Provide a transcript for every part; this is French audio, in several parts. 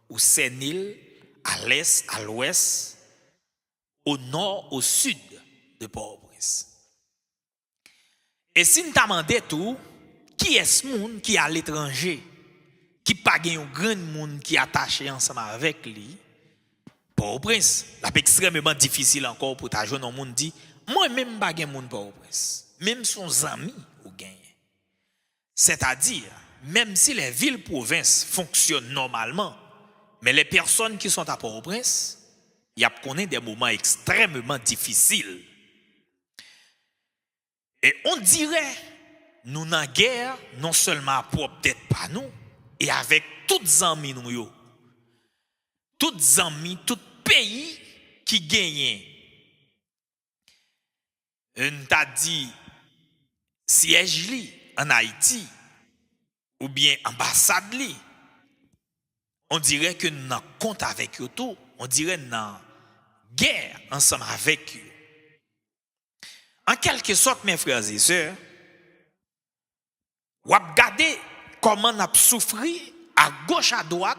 ou Sénil, à l'est, à l'ouest, au nord, au sud de Port-au-Prince. Et si nous demandons tout, qui est ce monde qui est à l'étranger, qui pas un grand monde qui est attaché ensemble avec lui, Port-au-Prince, c'est extrêmement difficile encore pour ta jeune monde dit, moi-même pas un monde Port-au-Prince, même son ami ou gagne. C'est-à-dire, même si les villes-provinces fonctionnent normalement, mais les personnes qui sont à Port-au-Prince, il y a des moments extrêmement difficiles. Et on dirait, nous dans la guerre, non seulement pour peut-être pas nous, et avec toutes les amis nous, toutes les amis, tout pays qui gagne. On t'a dit, siège en Haïti, ou bien ambassade li, on dirait que nous avons compte avec eux tout, on dirait que nous avons guerre ensemble avec eux. En quelque sorte, mes frères et sœurs, vous regardez comment nous avons souffert à gauche, à droite,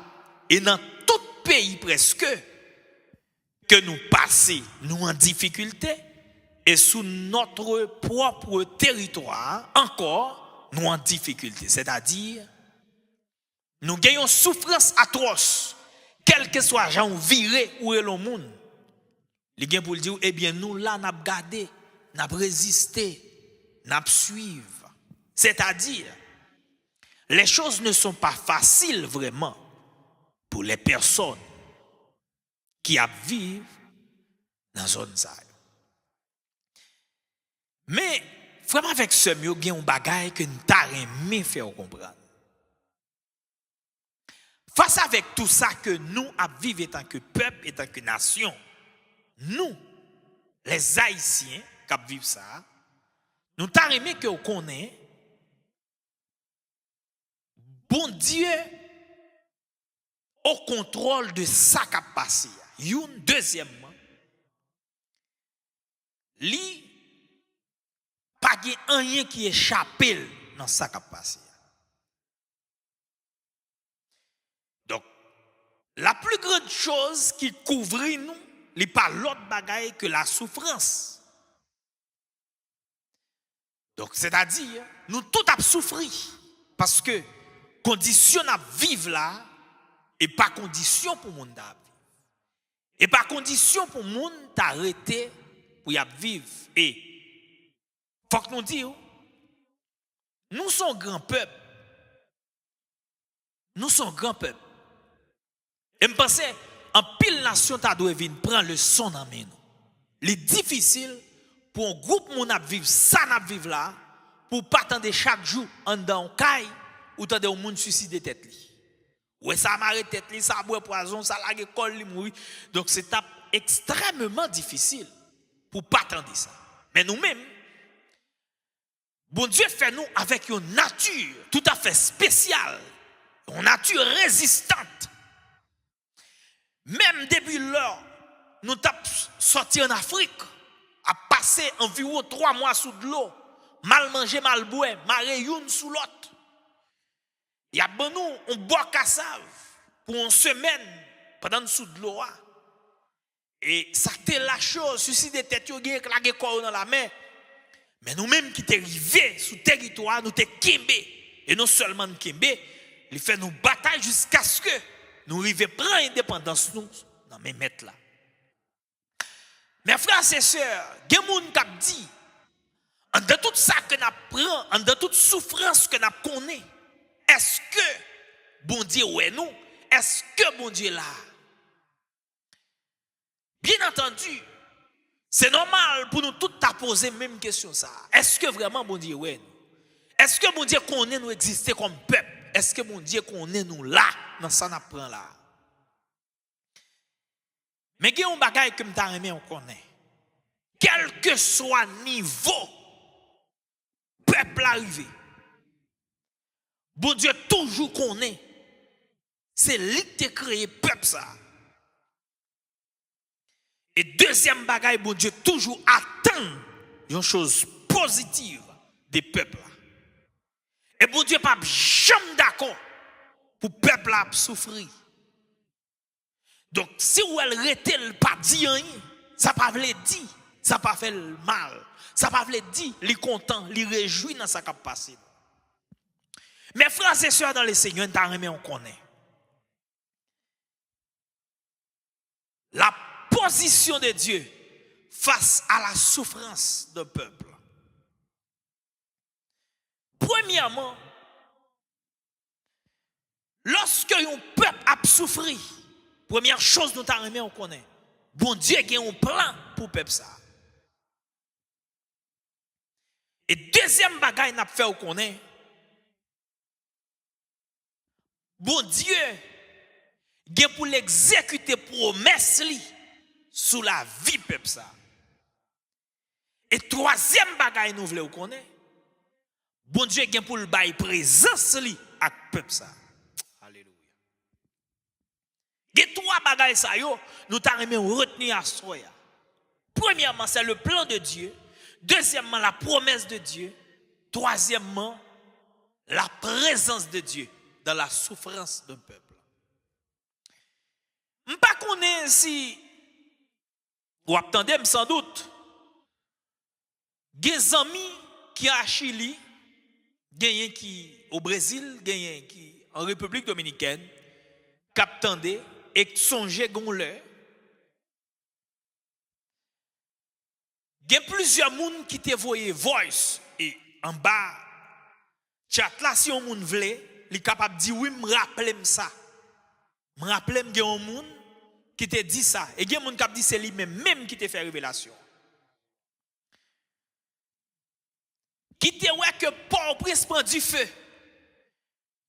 et dans tout pays presque, que nous passons, nous en difficulté, et sous notre propre territoire, encore, nous en difficulté. C'est-à-dire, nous gagnons souffrance atroce, quel que soit gens viré ou est le monde. Les gens pour le dire, eh bien, nous là, nous avons gardé, nous avons résisté, nous avons suivi. C'est-à-dire, les choses ne sont pas faciles vraiment pour les personnes qui vivent dans la zone ça. Mais, vraiment avec ce mieux, il y a un bagage que nous avons faire comprendre. Face avec tout ça que nous vivons en tant que peuple et en tant que nation, nous, les Haïtiens qui vivent ça, nous avons aimé que vous connaissez, bon Dieu, au contrôle de ça qui a passé. Deuxièmement, li pas rien qui échappe dans ça qui a passé. Donc, la plus grande chose qui couvre nous, n'est pas l'autre bagaille que la souffrance. Donc, c'est-à-dire, nous tout avons souffert parce que condition à vivre là et pas condition pour monde à vivre. Et pas condition pour monde t'arrêter pour y vivre. Et faut que nous disions, nous sommes grand peuple. Nous sommes grand peuple. Et je pense en pile nation ta doit venir prendre le son dans nous. Il est difficile pour un groupe monde à vivre ça n'a vivre là pour pas attendre chaque jour en dans caille ou tande au monde suicider tête li. Ouais ça m'arrête tête li, ça boit poison, ça la école li mourir. Donc c'est extrêmement difficile pour pas attendre ça. Mais nous-mêmes bon Dieu fait nous avec une nature tout à fait spéciale, une nature résistante. Même depuis lors, nous avons sorti en Afrique, à passer environ 3 mois sous de l'eau, mal manger, mal boire, marrer une sous l'autre. Il y a bon nous, on boit cassave pour une semaine pendant sous de l'eau. Et ça c'était la chose, ceci des têtes qui la corps dans la main. Mais nous-mêmes qui sommes arrivés sous le territoire, nous sommes Kembe. Et non seulement Kembe, il fait nos batailles jusqu'à ce que nous arrivions à prendre l'indépendance nous dans mes maîtres là. Mes frères et sœurs, il y a des gens qui disent, en de tout ça que nous prenons, en de toute souffrance que nous connaissons, est-ce que bon Dieu est nous? Est-ce que bon Dieu est là? Bien entendu, c'est normal pour nous tous poser la même question ça. Est-ce que vraiment bon Dieu est nous? Est-ce que bon Dieu connaît nous exister comme peuple? Est-ce que bon Dieu connaît nous là dans ça nous prend là? Mais il y a un bagage que m'ta aimé on connaît. Quel que soit niveau peuple arrivé. Bon Dieu toujours connaît. C'est lui qui a créé peuple ça. Et deuxième bagage, bon Dieu toujours attend une chose positive des peuples là. Et bon Dieu pas jamais d'accord pour peuple là souffrir. Donc, si vous elle rete pas dit rien, ça pas veut dire, ça pas fait le mal. Ça pas veut dire, il est content, il réjouit dans sa cap passé. Mes frères et sœurs dans le Seigneur, on connaît. La position de Dieu face à la souffrance d'un peuple. Premièrement, lorsque un peuple a souffert, première chose nous t'arrêter on connaît. Bon Dieu a un plan pour le peuple ça. Et deuxième bagaille n'a fait on connaît. Bon Dieu a pour l'exécuter promesse li sous la vie peuple ça. Et troisième bagaille nous voulons connaître. Bon Dieu a pour le bail présence li avec peuple ça. Alléluia. Il y a trois bagailles ça yo, nous t'arrêtons retenir à soya. Premièrement, c'est le plan de Dieu. Deuxièmement, la promesse de Dieu. Troisièmement, la présence de Dieu dans la souffrance d'un peuple. Je ne sais pas si vous attendez sans doute. Des amis qui à Chili, des qui au Brésil, des qui en République dominicaine, qui attendaient et qui songeaient gonleur. Il y a plusieurs personnes qui te voyaient voice et en bas chat là si on moun vle, il est capable de dire oui, me rappelle ça. Me rappelle qu'il y a un monde qui te dit ça et il y a un monde qui dit c'est lui même qui te fait révélation. Qui te ouais que Port-au-Prince prend du feu.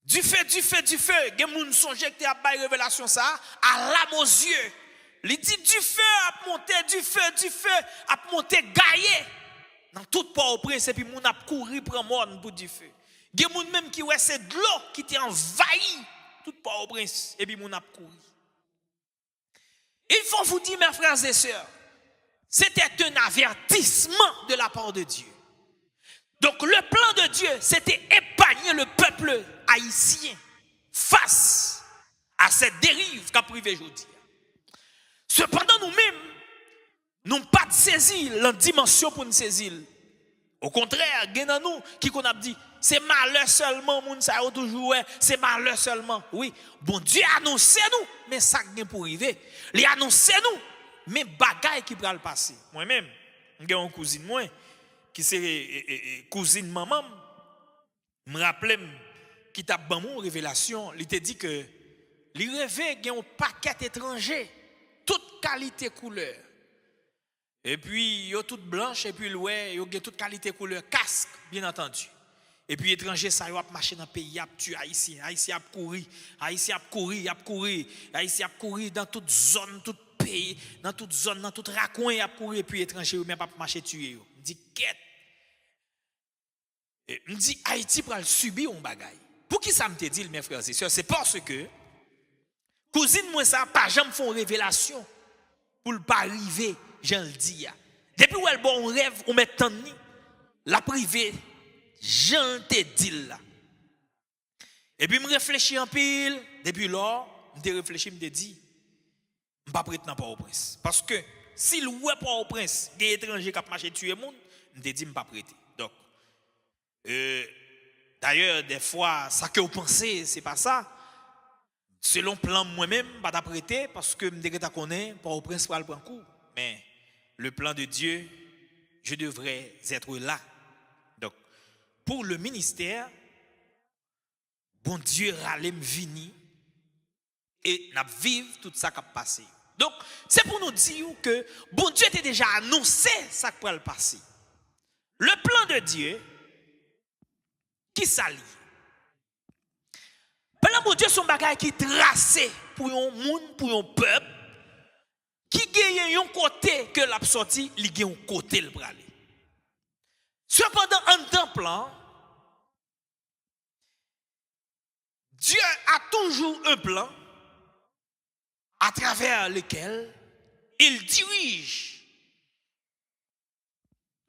Du feu. Il y a un monde songe que tu as bail révélation ça à l'âme aux yeux. Il dit du feu a monté, du feu a monté gaillé. Dans tout Port-au-Prince et puis moun a couru prend mort pour du feu. Il y a des gens même qui ouais c'est de l'eau qui t'a envahi tout Port-au-Prince et puis moun a couru. Il faut vous dire mes frères et sœurs, c'était un avertissement de la part de Dieu. Donc le plan de Dieu, c'était épargner le peuple haïtien face à cette dérive qu'a privé aujourd'hui. Cependant, nous-mêmes, nous n'avons pas saisi la dimension pour nous saisir. Au contraire, il y a nous qui a dit, c'est malheur seulement, moun sa yo toujours, c'est malheur seulement. Oui, bon Dieu annonce nous, mais ça vient pour arriver. Il annonce nous, mais bagaille qui va le passer. Moi-même, j'ai une cousine, moi, qui c'est cousine maman, me rappelle qui t'a ban mon révélation, il te dit que il rêvait qu'il y a un paquet étranger, toute qualité couleur. Et puis yo toute blanche et puis ouais, yo toute qualité couleur casque bien entendu. Et puis étranger ça yo a marché dans pays a tué haïtien a courir, haïtien a courir dans toute zone, tout pays, dans toute zone, dans tout raccoin a courir et puis étranger même pas marcher tuer yo. Me dit quête. Et me dit Haïti pral subir un bagaille. Pour qui ça me te dit mes frères et sœurs, c'est parce que cousine moi ça pas jamais font révélation pour le pas arriver, j'en le dis. Depuis où elle bon rêve, on met tant ni la privée, j'en te dis là. Et puis me réfléchis en pile, depuis là, me réfléchis, me dit me pas prête dans Port-au-Prince parce que si le ouais Port-au-Prince, des étrangers qui a marché tuer monde, me dit me pas prêter. Donc d'ailleurs des fois ça que vous pensez, c'est pas ça. Selon plan moi-même, pas d'apprêter parce que me décrète à connaître Port-au-Prince pour le prendre coup. Mais le plan de Dieu, je devrais être là. Donc, pour le ministère, bon Dieu râle me vini et n'a vivre tout ça qui a passé. Donc, c'est pour nous dire que bon Dieu était déjà annoncé ça qui va le passer. Le plan de Dieu, qui s'allie. Plan de Dieu, son bagage qui tracé pour un monde, pour un peuple, qui gagne un côté que l'a sorti, il gagne un côté le bralé. Cependant, en temps plan, Dieu a toujours un plan à travers lequel il dirige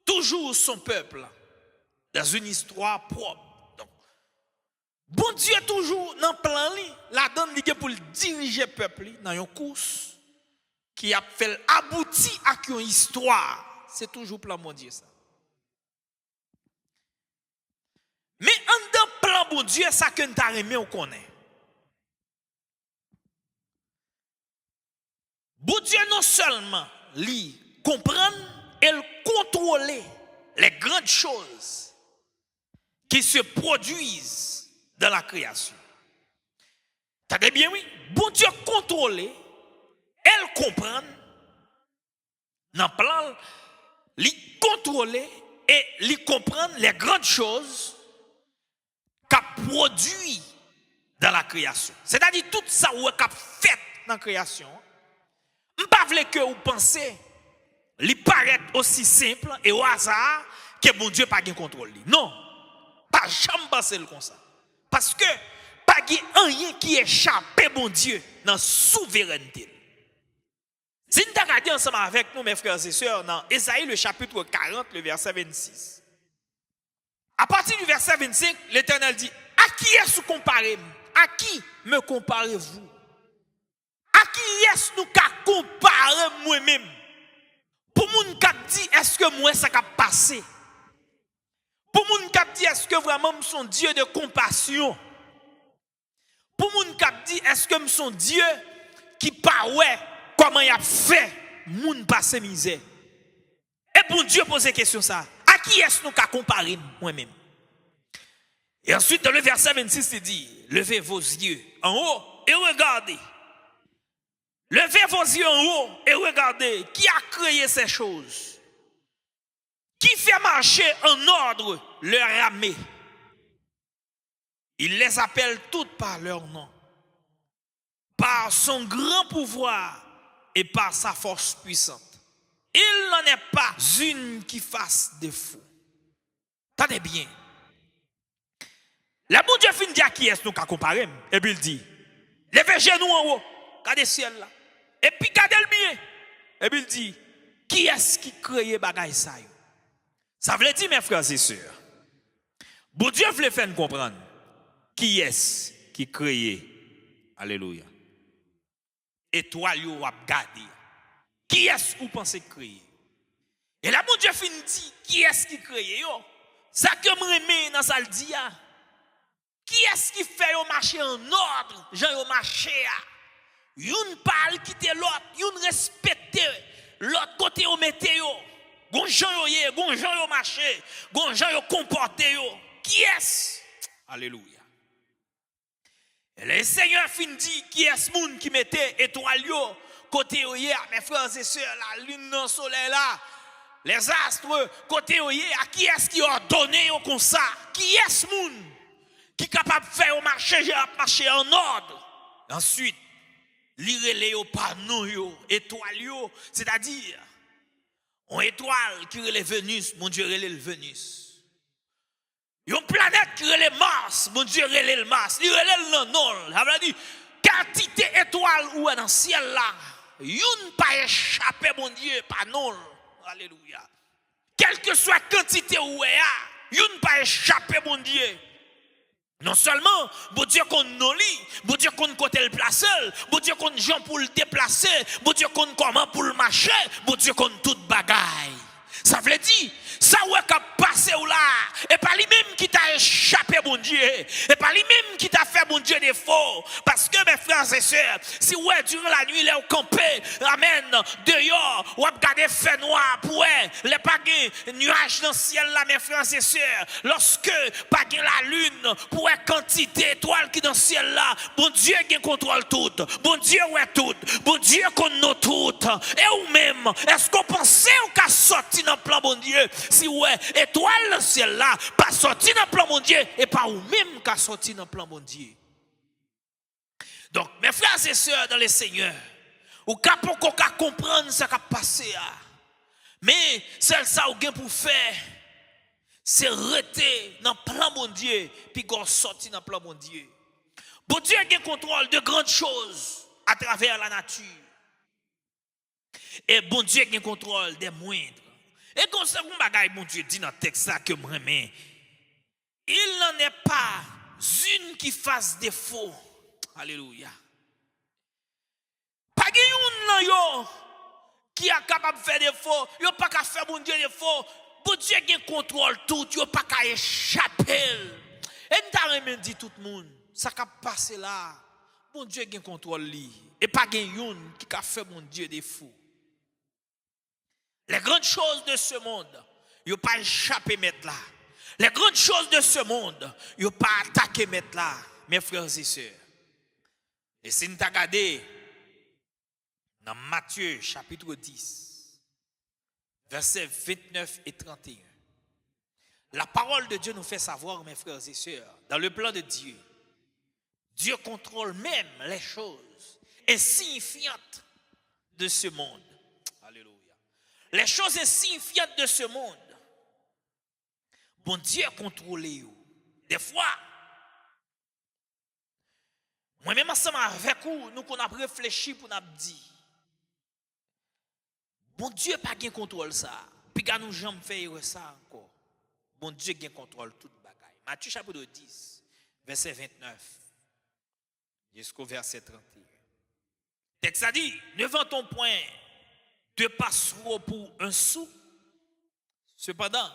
toujours son peuple dans une histoire propre. Donc, bon Dieu toujours dans le plan, la donne pour diriger le peuple dans une course qui a fait aboutir à une histoire, c'est toujours plan bon Dieu ça. Mais en dans plan bon Dieu, ça que nous avons aimé, on connaît. Bon Dieu non seulement lui comprendre et contrôler les grandes choses qui se produisent dans la création. T'as bien oui? Bon Dieu contrôler, elle comprendre, dans le plan, lui contrôler et lui comprendre les grandes choses qu'a produit dans la création. C'est-à-dire tout ça qu'a fait dans la création. Je ne veux pas que vous pensez qu'il paraît aussi simple et au hasard que bon Dieu n'a pas de contrôle. Non, pas jamais penser comme ça. Parce que pas rien qui échappe bon Dieu dans la souveraineté. Si nous regardons ensemble avec nous, mes frères et sœurs, dans Ésaïe, le chapitre 40, le verset 26. À partir du verset 25, l'Éternel dit, à qui est-ce que vous comparez? À qui me comparez-vous? À qui est-ce nous qu'a comparé moi-même? Pour moun k'ap dit, est-ce que moi ça qu'a passé? Pour moun k'ap dit, est-ce que vraiment nous sommes Dieu de compassion? Pour moun k'ap dit, est-ce que nous sommes Dieu qui pas ouais comment il a fait moun passer misère? Et pour Dieu poser question ça, à qui est-ce nous qu'a comparé moi-même? Et ensuite dans le verset 26 il dit, levez vos yeux en haut et regardez. Levez vos yeux en haut et regardez qui a créé ces choses. Qui fait marcher en ordre leur armée. Il les appelle toutes par leur nom. Par son grand pouvoir et par sa force puissante. Il n'en est pas une qui fasse défaut. Tenez bien. La bon Dieu fin dit à qui est-ce nous qu'a comparé? Et puis il dit, levez genoux en haut, regardez le ciel là. Et puis regardez le bien. Et puis il dit, qui est-ce qui crée bagaille ça? Ça veut dire, mes frères et sœurs, bon Dieu voulait faire nous comprendre qui est-ce qui crée. Alléluia. Étoile yo a gardé. Qui est-ce que vous pensez créer? Et là, bon Dieu fin dit, qui est-ce qui crée yo? Ça que me remet dans ça le dit. Qui est-ce qui fait yo marcher en ordre? Jean yo marcher. Youn parle quitter l'autre, youn respecte l'autre côté au météo. Gonjan yo yé, gonjan yo marché, gonjan yo comporté yo. Qui est-ce? Alléluia. Et le Seigneur fin dit qui est-ce moun qui mettait étoile yo côté yo yé, mes frères et sœurs, la lune, le soleil là, les astres côté yo yé, à qui est-ce qui a ordonné yo comme ça? Qui est-ce moun qui est capable de faire marcher en ordre? Ensuite, lire les panneaux, étoiles, c'est-à-dire, une étoile qui relève Vénus, mon Dieu relève Vénus. Une planète qui relève Mars, mon Dieu relève le Mars. Il relève le non. Ça veut dire, quantité étoile ou dans le ciel là, une pas échappé, mon Dieu, pas non. Alléluia. Quelle que soit la quantité où il y a, une pas échappé, mon Dieu. Non seulement, bon Dieu qu'on nous lit, bon Dieu qu'on côté le placer, bon Dieu qu'on gens pour le déplacer, bon Dieu qu'on comment pour le marcher, bon Dieu qu'on toute bagaille. Ça veut dire, ça ouais qu'a passé ou là, et pas lui-même qui t'a échappé, bon Dieu, et pas lui-même qui t'a fait, bon Dieu, défaut. Parce que mes frères et sœurs, si ouais, durant la nuit, là, au campé, amen, dehors, ou regarder fait noir, pour les pagins, nuages dans le ciel là, mes frères et sœurs, lorsque pagins la lune, pour quantité étoiles qui dans le ciel là, bon Dieu qui contrôle tout, bon Dieu ouais tout, bon Dieu qu'on nous tout, et ou même, est-ce qu'on pensait ou qu'a sorti dans le plan, bon Dieu, si ouais, étoile dans le ciel là, pas sorti dans le plan, bon Dieu, et pas ou même qu'a sorti dans le plan, bon Dieu. Donc, mes frères et sœurs dans le Seigneur, ou qu'à comprendre ce qui a passé, mais c'est ça ou bien pour faire, c'est rester dans le plan, bon Dieu, puis qu'on sorti dans le plan, bon Dieu. Bon Dieu a contrôle de grandes choses à travers la nature. Et bon Dieu a contrôle des moindres. Et comme ça, mon bagage, mon Dieu dit dans le texte ça que moi, il n'en est pas une qui fasse défaut. Alléluia. Pas une yo qui est capable de faire des faux, il pas qu'à faire bon Dieu des faux. Bon Dieu qui contrôle tout, il pas qu'à échapper. Et nous avons dit tout le monde, ça qui passe là, bon Dieu qui contrôle lui. Et pas quelqu'un qui a fait mon Dieu des fous. Les grandes choses de ce monde, il pas échappé mettre là. Les grandes choses de ce monde, il pas attaqué mettre là, mes frères et sœurs. Et si nous regardons dans Matthieu chapitre 10, versets 29 et 31, la parole de Dieu nous fait savoir, mes frères et sœurs, dans le plan de Dieu, Dieu contrôle même les choses insignifiantes de ce monde. Alléluia. Les choses insignifiantes de ce monde, bon Dieu contrôle. Des fois, moi-même ensemble avec vous, nous qu'on a réfléchi pour nous dire, bon Dieu pas gain contrôle ça. Puis quand nous jamais faire ça encore. Bon Dieu gain contrôle toute bagaille. Matthieu chapitre 10, verset 29 jusqu'au verset 31. Texte a dit, ne vantons point de passereaux pour un sou. Cependant,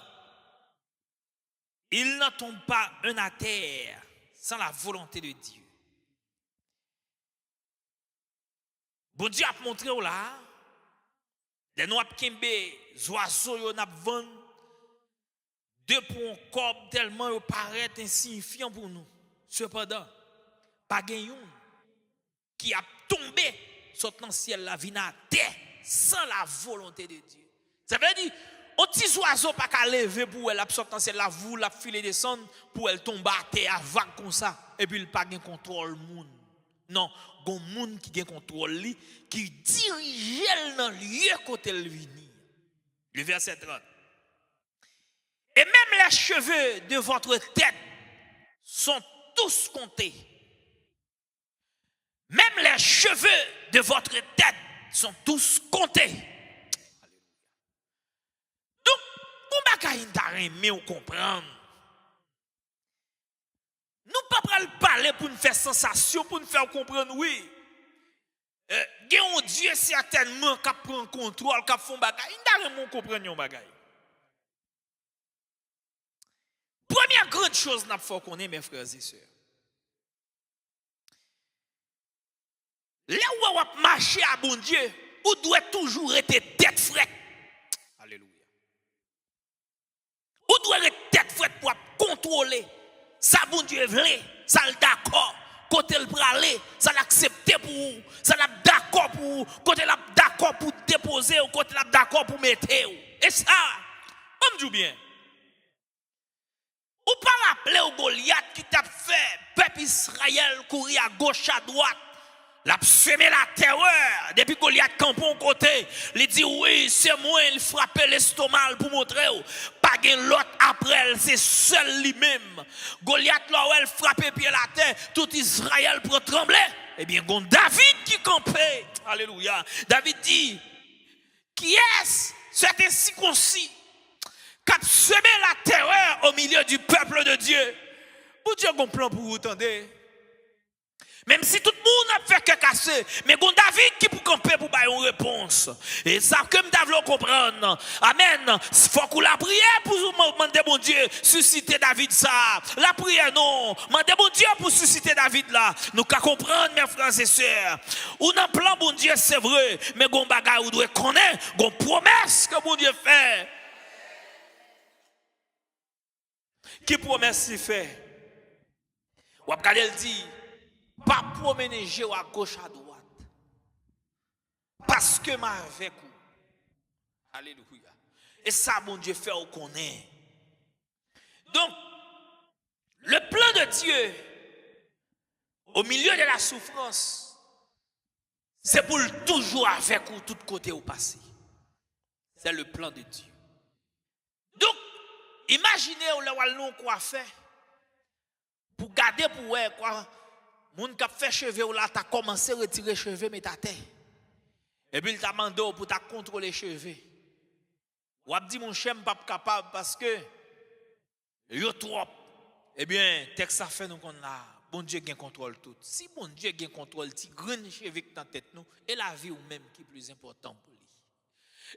il n'en tombe pas un à terre sans la volonté de Dieu. Bon Dieu a montré là, des noix kembe, oiseaux yo n'a vend, deux pour un corps tellement yo paraît insignifiant pour nous. Cependant, pas gagnant qui a tombé sur le ciel la vie à terre sans la volonté de Dieu. Ça veut dire un petit oiseau pas qu'à lever pour elle absorber dans ciel la voue, la filer descendre pour elle tomber à terre vague comme ça et puis il pas gain contrôle monde. Non, gon monde qui gain contrôle li, qui dirige dans lieu côté le vini. Le verset 30. Et même les cheveux de votre tête sont tous comptés. Même les cheveux de votre tête sont tous comptés. Donc, pour bagaille t'a aimé ou comprendre. Nous pas le parler pour nous faire sensation, pour nous faire comprendre, oui. Un Dieu certainement qui prend contrôle, qui fait bagaille. Nous devons comprendre un bagaille. Première grande chose qu'il faut connaître, mes frères et sœurs. Là où on marche à bon Dieu, on doit toujours être tête frette. Alléluia. On doit être tête frette pour contrôler. Ça bon Dieu veut, ça le d'accord. Côté le praler, ça l'accepter pour vous, ça l'a d'accord pour vous, côté l'a d'accord pour déposer ou côté l'a d'accord pour mettre. Et ça, on me dit bien. Ou pas rappeler au Goliath qui t'a fait peuple Israël courir à gauche à droite. L'a semé la terreur. Depuis Goliath campon côté, il dit oui, c'est moi, il frappe l'estomac pour montrer. Pas gen l'autre après, c'est seul lui-même. Goliath là où elle frappe pied la terre, tout Israël pour trembler. Eh bien, gon David qui campait. Alléluia. David dit, qui est-ce cet incirconcis qui a semé la terreur au milieu du peuple de Dieu? Pour Dieu a un plan pour vous, entendez? Même si tout le monde a fait que casser, mais gon David qui pour camper pour bailler une réponse. Et ça que me devons comprendre. Amen. Il faut qu'on la prière pour demander bon Dieu susciter David ça. La prière non. Demander bon Dieu pour susciter David là. Nous qu'à comprendre mes frères et sœurs. Ou dans plan bon Dieu c'est vrai, mais gon bagay ou doit connaître, gon promesse que bon Dieu fait. Qui promesse il fait? Ou regarder il dit pas promener à gauche à droite. Parce que ma avec vous. Alléluia. Et ça, mon Dieu, fait au connaît. Donc, le plan de Dieu, au milieu de la souffrance, c'est pour toujours avec vous, tout côté au passé. C'est le plan de Dieu. Donc, imaginez où nous quoi faire pour garder pour quoi. Moun qui a fait cheveux ou là, tu as commencé à retirer cheveux, mais ta tête. Et puis il t'a demandé pour ta contrôler cheveux. Ou a dit mon chien pas capable parce que yo trop. Eh bien, texte ça fait nous qu'on a bon Dieu qui contrôle tout. Si bon Dieu qui contrôle ti grand cheveux dans tête nous et la vie ou même qui est plus important pour lui.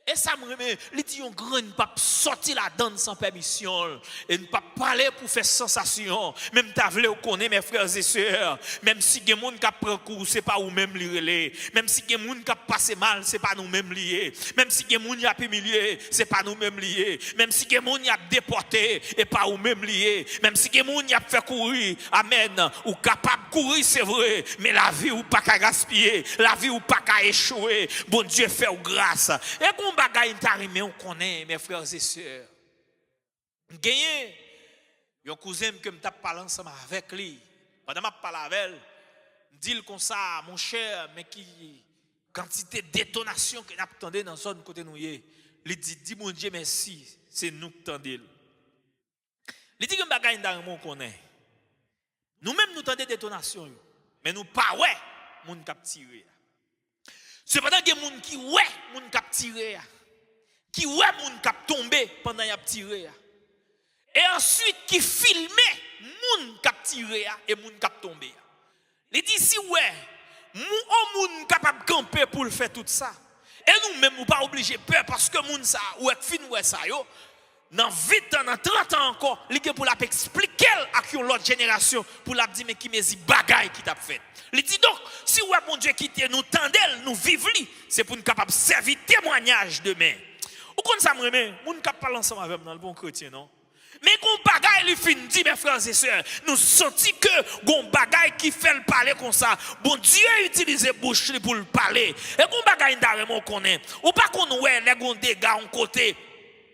Et ça me remet, il dit un grand ne pas sortir la donne sans permission et ne pas parler pour faire sensation. Même ta vle ou connaît mes frères et sœurs, même si des gens qui prend cours, c'est pas ou même lié. Même si des gens qui passé mal, c'est pas nous même liés. Même si des gens qui a humilié, c'est pas nous même liés. Même si des gens qui a déporté et pas ou même liés. Même si des gens qui a fait courir, amen, ou capable de courir c'est vrai, mais la vie ou pas qu'à gaspiller, la vie ou pas qu'à échouer. Bon Dieu fait ou grâce. Et qu'on bagaille t'arrive on connaît mes frères et sœurs. Gagné un cousin que me tape parler ensemble avec lui. Pendant m'a parler avec elle, dit comme ça mon cher mais qui quantité de détonation que n'attendait dans zone côté nous il dit mon Dieu merci, c'est nous qui tendez. Il dit que bagaille t'arrive on connaît. Nous même nous tendez détonation mais nous pas ouais moun k'ap tirer. Cependant, il y a des gens qui ouais, moun k'ap tiré, qui ouais, moun k'ap tombé pendant y a tiré. Et ensuite, qui filmé, moun k'ap tiré et moun k'ap tombé. Il dit si ouais, moun capable camper pour le faire tout ça. Et nous-mêmes, nous pas obligés peur parce que moun ça, ouais, fin ouais ça yo. Dans 20 ans, dans 30 ans encore, il est pour expliquer à l'autre génération, pour la dire mais qui me dit bagaille qui t'a fait. Il dit donc, si ouais mon Dieu quitte nous tendel, nous vivons, c'est pour nous capable servir témoignage demain. Ou quand ça me remet, nous ne capable parler ensemble avec dans le bon chrétien, non? Mais qu'on bagaille lui fin dit mes frères et sœurs, nous sentons que gon bagaille qui fait le parler comme ça. Bon Dieu utilise bouche pour le parler. Et qu'on bagaille d'arrêt connaît. Ou pas qu'on ouais les gon dégâts en côté.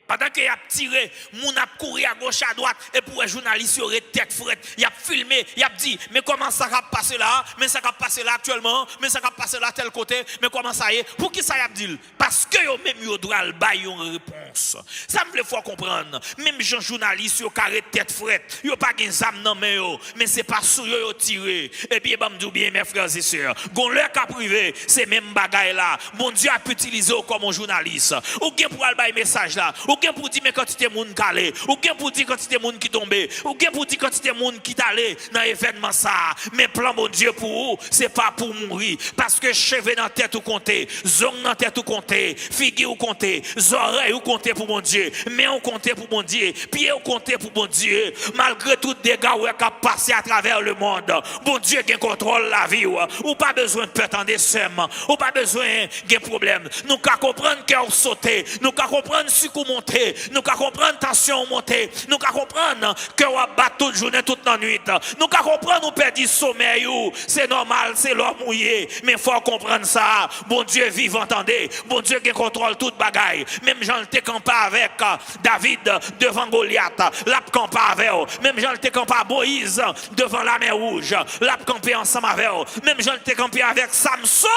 Pendant qu'il a tiré, moun a couru à gauche à droite, et pour un journaliste, il aurait tête frette, il a filmé, il a dit, mais comment ça va passer là, mais ça va passer là actuellement, mais ça va passer là tel côté, mais comment ça y est, pour qui ça y a dit? Parce que yo même yo doit le bailler une réponse. Ça me fait comprendre, même gens journalistes, yo carré tête frette, yo pas gen zam nan men yo, mais c'est pas sou yo tiré. Et bien, bah m'dou bien mes frères et sœurs, gon leur cas privé, c'est même bagaille là, mon Dieu a pu utiliser comme un journaliste, ou gen pour aller bailler message là, ou bien pour dire mais quantité moun calé, ou bien pour dire quantité moun qui tombé, ou bien pour dire quantité moun qui allé dans événement ça. Mais plan mon Dieu pour vous, c'est pas pour mourir parce que cheveux dans tête ou compter, zong dans tête ou compter, figure ou compter, oreilles ou compter pour mon Dieu, mais on compter pour mon Dieu, pieds ou compter pour mon Dieu. Malgré tout dégâts ou qui passé à travers le monde, bon Dieu qui contrôle la vie ou pas besoin de prétendre seulement, ou pas besoin de problème. Nous qu'à comprendre cœur sauter, nous qu'à comprendre si monter, nous qu'à comprendre tension monter, nous qu'à comprendre que on bat toute journée toute la nuit, nous qu'à comprendre on perd du sommeil, c'est normal, c'est l'homme mouillé, mais faut comprendre ça. Bon Dieu vivant, entendez, bon Dieu qui contrôle toute bagaille. Même Jean le campé avec David devant Goliath, l'a campé avec eux. Même Jean le campé Moïse devant la mer rouge, l'a campé ensemble avec eux. Même Jean le campé avec Samson.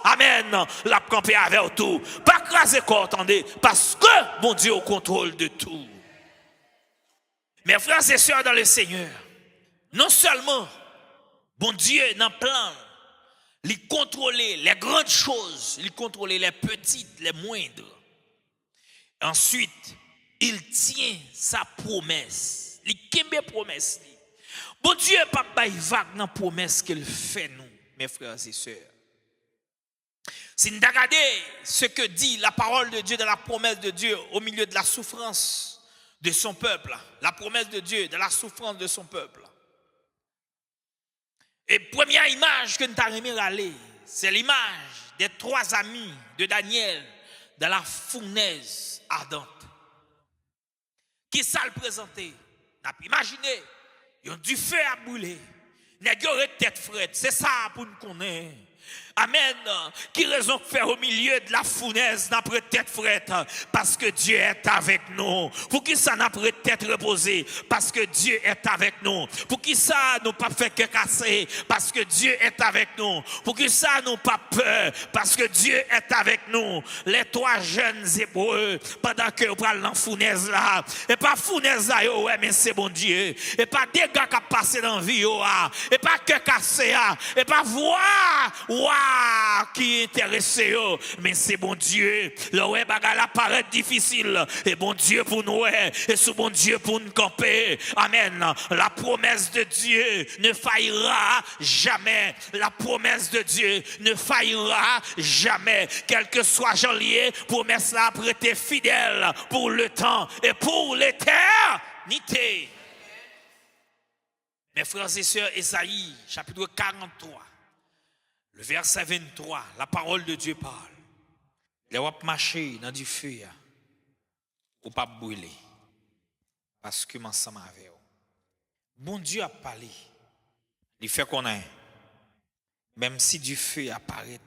Amen. La campé avec tout. Pas craser corps, attendez. Parce que bon Dieu au contrôle de tout. Mes frères et sœurs dans le Seigneur, non seulement bon Dieu dans le plan, il contrôle les grandes choses, il contrôle les petites, les moindres. Ensuite, il tient sa promesse. Il kembe promesse. Bon Dieu pas bail vague dans la promesse qu'il fait nous, mes frères et sœurs. Si nous regardons ce que dit la parole de Dieu dans la promesse de Dieu au milieu de la souffrance de son peuple, la promesse de Dieu dans la souffrance de son peuple. Et première image que nous avons râlé, c'est l'image des 3 amis de Daniel dans la fournaise ardente. Qui ça le présenté? Imaginez, ils ont du feu à brûler, ils ont tête frette, c'est ça pour nous connaître. Amen. Qui raison faire au milieu de la fournaise n'a pas tête frette? Parce que Dieu est avec nous. Pour qui ça n'a pas tête reposée? Parce que Dieu est avec nous. Pour qui ça nous pas fait que casser? Parce que Dieu est avec nous. Pour qui ça nous pas peur? Parce que Dieu est avec nous. Les 3 jeunes Hébreux, pendant que vous parlez dans la fournaise là, et pas fournaise là, ouais, mais c'est bon Dieu. Et pas dégâts qui passent dans la vie, et pas que casser, et pas voir, ça qui intéresse, mais c'est bon Dieu. Le ouais, bagarre la paraît difficile. Et bon Dieu pour nous, et sous bon Dieu pour nous camper. Amen. La promesse de Dieu ne faillira jamais. La promesse de Dieu ne faillira jamais. Quel que soit janvier, promesse là prêter fidèle pour le temps et pour l'éternité. Mes frères et sœurs, Ésaïe, chapitre 43, le verset 23, la parole de Dieu parle. Les wap marcher dans du feu, ou pas brûler, parce que m'ensemble avec vous. Bon Dieu a parlé, il fait qu'on a, même si du feu apparaît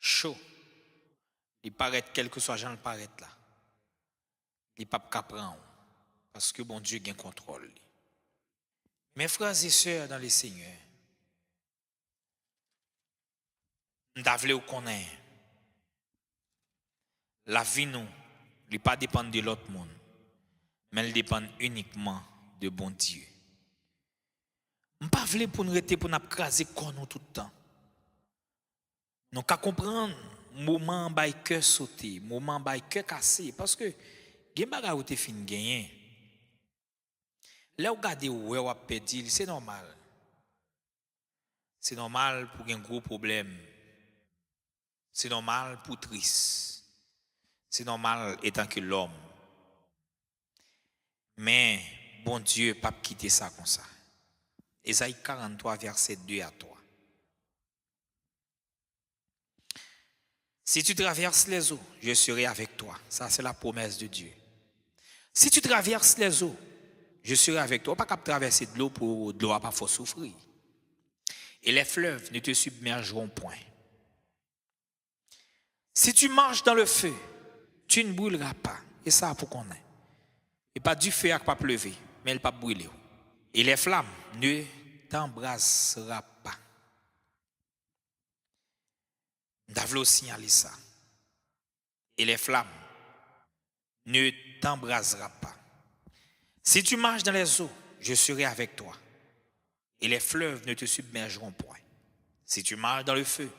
chaud, il paraît quel que soit gens le paraît là, il pas prendre, parce que bon Dieu a contrôle. Mes frères et sœurs dans le Seigneur, nous devons connaître la vie nous, ne pas dépendre de l'autre monde, mais elle dépend uniquement de bon Dieu. Nous ne pouvons pas pour nous rester pour nous craser comme nous tout le temps. Nous devons comprendre moment où cœur sauté, moment où cœur cassé, parce que les choses qui fin gagner. Là, regardez où vous avez perdu, c'est normal. C'est normal pour un gros problème. C'est normal pour triste. C'est normal étant que l'homme. Mais bon Dieu, pas quitter ça comme ça. Ésaïe 43, verset 2 à 3. Si tu traverses les eaux, je serai avec toi. Ça, c'est la promesse de Dieu. Si tu traverses les eaux, je serai avec toi. Pas qu'à traverser de l'eau pour de l'eau à pas faut souffrir. Et les fleuves ne te submergeront point. Si tu marches dans le feu, tu ne brûleras pas. Et ça pour qu'on ait. Et pas du feu à pas pleuver, mais elle pas brûler. Et les flammes ne t'embrasseront pas. Nous signaler ça. Et les flammes ne t'embrasseront pas. Si tu marches dans les eaux, je serai avec toi. Et les fleuves ne te submergeront point. Si tu marches dans le feu,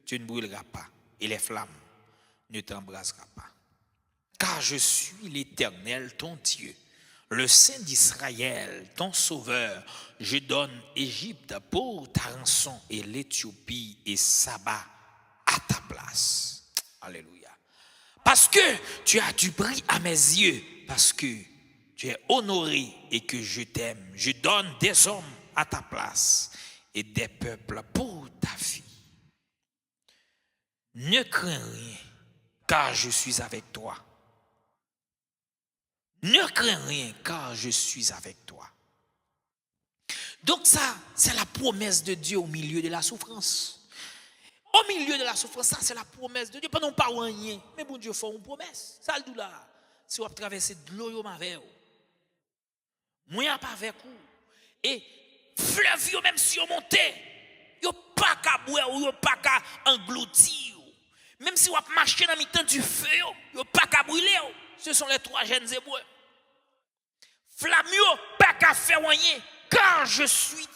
tu ne brûleras pas. Et les flammes ne t'embrasseront pas. Car je suis l'Éternel, ton Dieu, le Saint d'Israël, ton Sauveur. Je donne Égypte pour ta rançon et l'Éthiopie et Saba à ta place. Alléluia. Parce que tu as du prix à mes yeux, parce que tu es honoré et que je t'aime. Je donne des hommes à ta place et des peuples pour ta vie. Ne crains rien, car je suis avec toi. Ne crains rien, car je suis avec toi. Donc ça, c'est la promesse de Dieu au milieu de la souffrance. Au milieu de la souffrance, ça c'est la promesse de Dieu. Pas non pas rien, mais bon Dieu fait une promesse. Ça le dit là. Si vous traversez de l'eau, vous m'avez. Moi pas avec vous. Et fleuve même si vous montez, vous pas qu'à boire ou vous pas qu'à engloutir. Même si vous marchez dans le temps du feu, vous pas qu'à brûler. Ce sont les trois jeunes hébreux. Flamme pas qu'à faire rien, car je suis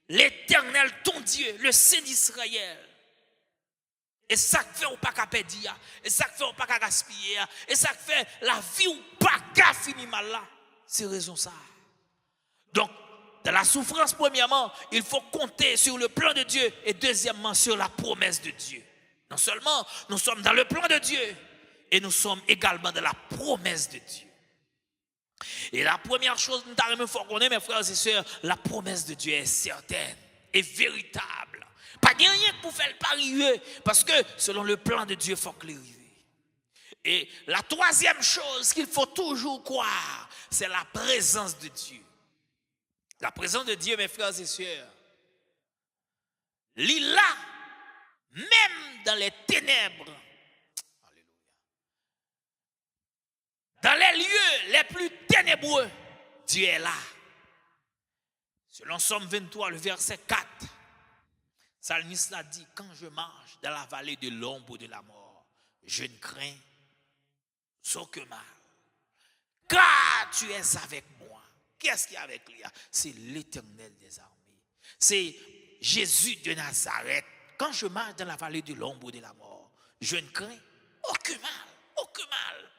l'Éternel ton Dieu, le Saint d'Israël. Et ça fait ou pas qu'à perdre, et ça fait ou pas qu'à gaspiller, et ça fait la vie ou pas qu'à finir mal là. C'est raison ça. Donc, dans la souffrance, premièrement, il faut compter sur le plan de Dieu et deuxièmement sur la promesse de Dieu. Non seulement nous sommes dans le plan de Dieu et nous sommes également dans la promesse de Dieu. Et la première chose, nous faut connaître, mes frères et sœurs, la promesse de Dieu est certaine et véritable. Pas rien pour faire le parier, parce que selon le plan de Dieu, il faut que l'arrive. Et la troisième chose qu'il faut toujours croire, c'est la présence de Dieu. La présence de Dieu, mes frères et sœurs, il est là, même dans les ténèbres. Alléluia. Dans les lieux les plus ténébreux, Dieu est là. Selon Somme 23, le verset 4, Psalmiste l'a dit, quand je marche dans la vallée de l'ombre de la mort, je ne crains aucun mal. Car tu es avec moi. Qu'est-ce qu'il y a avec lui? C'est l'Éternel des armées. C'est Jésus de Nazareth quand je marche dans la vallée de l'ombre de la mort, je ne crains aucun mal, aucun mal.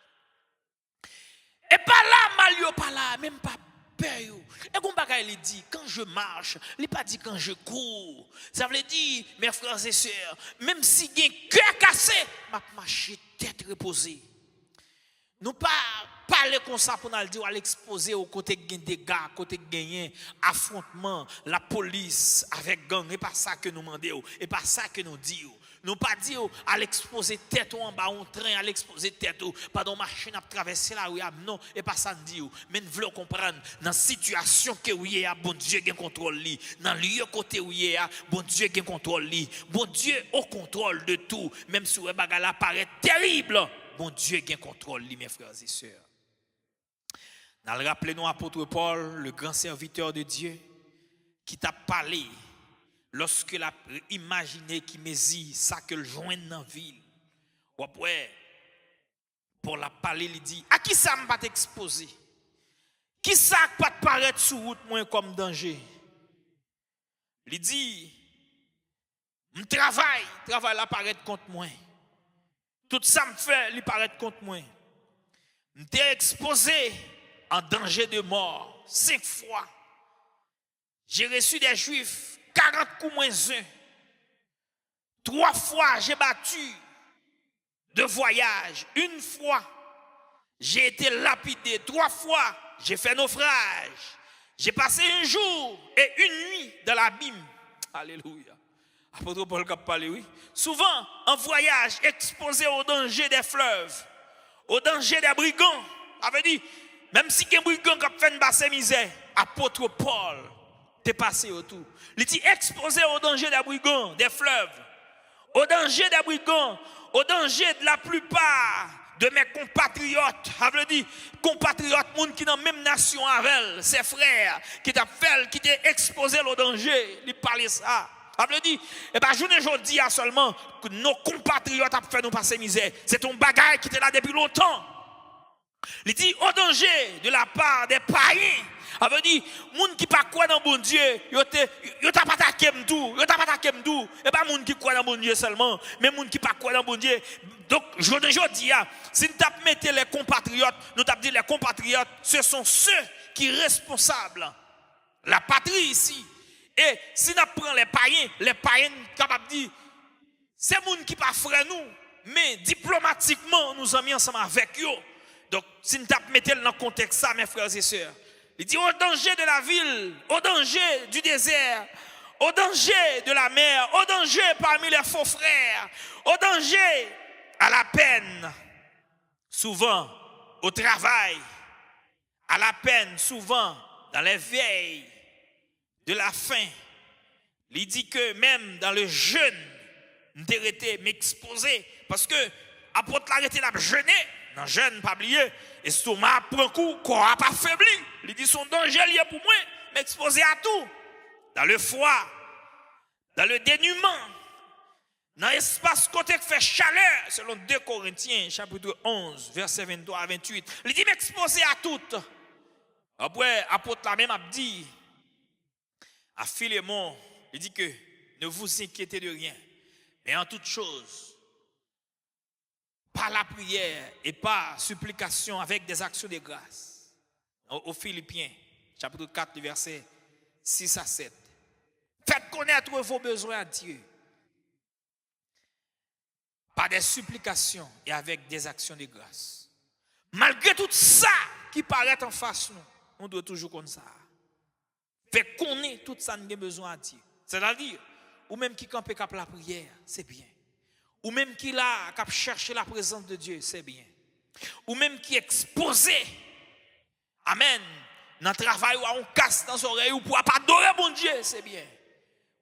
Et pas là, mal, pas là, même pas peur. Et comme bagay il dit, quand je marche, il pas dit quand je cours. Ça veut dire, mes frères et sœurs, même si j'ai un cœur cassé, ma marche tête reposée. Nous pas parler comme ça pour nous dire à l'exposer au côté de dégâts, côté gagner affrontement, la police avec gang, et pas ça que nous demandons, et pas ça que nous disons. Nous pas dire à l'exposer tête en bas un train, à l'exposer tête pardon machine à traverser la rue, non, et pas ça nous dit. Mais nous voulons comprendre dans la situation que vous y a bon Dieu qui contrôle lui, dans le lieu côté où y a bon Dieu qui contrôle lui. Bon Dieu au contrôle de tout, même si le bagala paraît terrible. Bon Dieu qui contrôle lui, mes frères et sœurs. Nous le rappelons apôtre Paul, le grand serviteur de Dieu, qui t'a parlé lorsque l'a imaginé qui me dit ça que le joint dans la ville. Ou après, pour la parler, il dit, à qui ça ne va t'exposer? Qui ça ne va te paraître sous route moins comme danger? Il dit, je travaille là paraître contre moi. Tout ça me fait, il paraît contre moi. J'étais exposé en danger de mort 5 fois. J'ai reçu des juifs 40 coups moins 1. 3 fois, j'ai battu de voyage. 1 fois, j'ai été lapidé. 3 fois, j'ai fait naufrage. J'ai passé un jour et une nuit dans l'abîme. Alléluia. Apôtre Paul a parlé, oui. Souvent, en voyage, exposé au danger des fleuves, au danger des brigands. Avait dit, même si il y a un brigand qui a fait une basse misère, apôtre Paul t'est passé autour. Il dit, exposé au danger des brigands, des fleuves, au danger des brigands, au danger de la plupart de mes compatriotes. Avait dit, compatriotes, monde qui dans la même nation avec ses frères, qui t'a fait, qui t'est exposé au danger. Il parlait ça. Elle dit, eh bien, je ne dis seulement que nos compatriotes ont fait nous passer misère. C'est ton bagage qui était là depuis longtemps. Il dit, au danger de la part des païens. Elle veut dire, les gens qui ne croient pas dans bon Dieu, ils n'ont pas attaqué tout. Ils n'ont pas attaqué tout. Et pas les gens qui croient dans bon Dieu seulement, mais les gens qui ne croient pas dans bon Dieu. Donc, je dis, si nous mettons les compatriotes, nous avons dit les compatriotes, ce sont ceux qui sont responsables. La patrie ici. Et si nous prenons les païens capables de dire, c'est les gens qui ne sont pas frères nous, mais diplomatiquement, nous sommes mis ensemble avec eux. Donc, si nous mettons dans le contexte ça, mes frères et sœurs, il dit au danger de la ville, au danger du désert, au danger de la mer, au danger parmi les faux frères, au danger à la peine, souvent au travail, à la peine, souvent dans les veilles de la faim. Il dit que même dans le jeûne, nous devons m'exposer parce que apôtre l'arrêté la jeûner, dans le jeûne, pas oublier, et stomac prend coup, corps n'a pas faibli. Il dit son danger lié pour moi, m'exposer à tout. Dans le foie, dans le dénuement, dans l'espace côté qui fait chaleur, selon 2 Corinthiens, chapitre 11, verset 23 à 28. Il dit m'exposer à tout. Après, apôtre la même a dit à Philémon, il dit que ne vous inquiétez de rien, mais en toute chose, par la prière et par supplication avec des actions de grâce. Aux Philippiens, chapitre 4, verset 6 à 7. Faites connaître vos besoins à Dieu par des supplications et avec des actions de grâce. Malgré tout ça qui paraît en face nous, on doit toujours comme ça. Faites connaître tout ça nous avons besoin à Dieu. C'est-à-dire, ou même qui campe cap la prière, c'est bien. Ou même qui là, qui cherche la présence de Dieu, c'est bien. Ou même qui est exposé, amen, dans le travail, ou on casse dans l'oreille, ou pour pas adorer bon Dieu, c'est bien.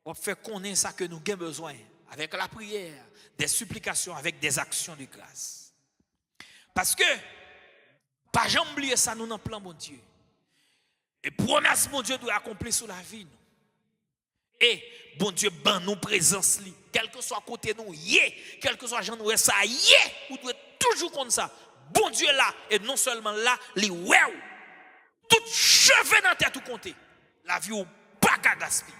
On fait connaître ça que nous avons besoin, avec la prière, des supplications, avec des actions de grâce. Parce que, pas jamais oublier ça, nous dans le plan bon Dieu. Et promesse bon Dieu doit accomplir sur la vie. Nous. Et bon Dieu, ban nous présence li. Quel que soit côté nous, quel que soit gens nous ça, ou doit toujours comme ça. Bon Dieu là, et non seulement là, li wow. Tout cheveux dans tête tout compter. La vie ou pas qu'à gaspiller.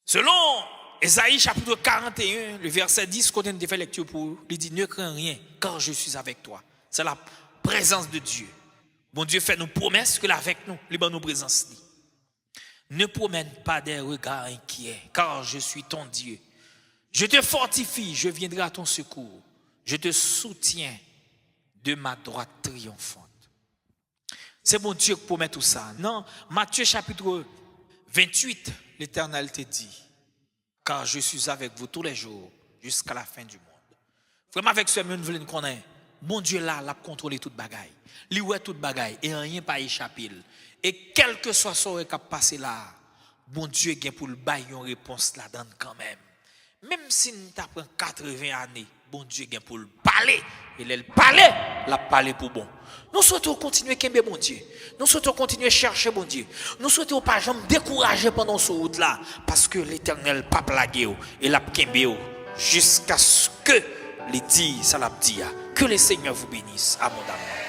Selon Ésaïe chapitre 41, le verset 10, quand on fait lecture pour vous, il dit ne crains rien, car je suis avec toi. C'est la présence de Dieu. Bon Dieu fait nous promesses que avec nous, il va nous présence. Ne promène pas des regards inquiets, car je suis ton Dieu. Je te fortifie, je viendrai à ton secours. Je te soutiens de ma droite triomphante. C'est mon Dieu qui promet tout ça. Non, Matthieu chapitre 28, l'Éternel te dit, car je suis avec vous tous les jours jusqu'à la fin du monde. Vraiment avec ce monde, vous voulez connaître. Mon Dieu là, l'a contrôlé toute bagaille. Lui ouais toute bagaille et rien pas échappé. Et quel que soit ce qui a passé là, bon Dieu gagne pour le bailler une réponse là-dedans quand même. Même si nous t'apprend 80 années, bon Dieu gagne pour le parler. Et le parler, la parler pour bon. Nous souhaitons continuer à aimer bon Dieu. Nous souhaitons continuer à chercher bon Dieu. Nous souhaitons pas jamais décourager pendant ce route là. Parce que l'Éternel pas plagué et l'a kembe jusqu'à ce que les dit, ça l'a dit. Que le Seigneur vous bénisse abondamment.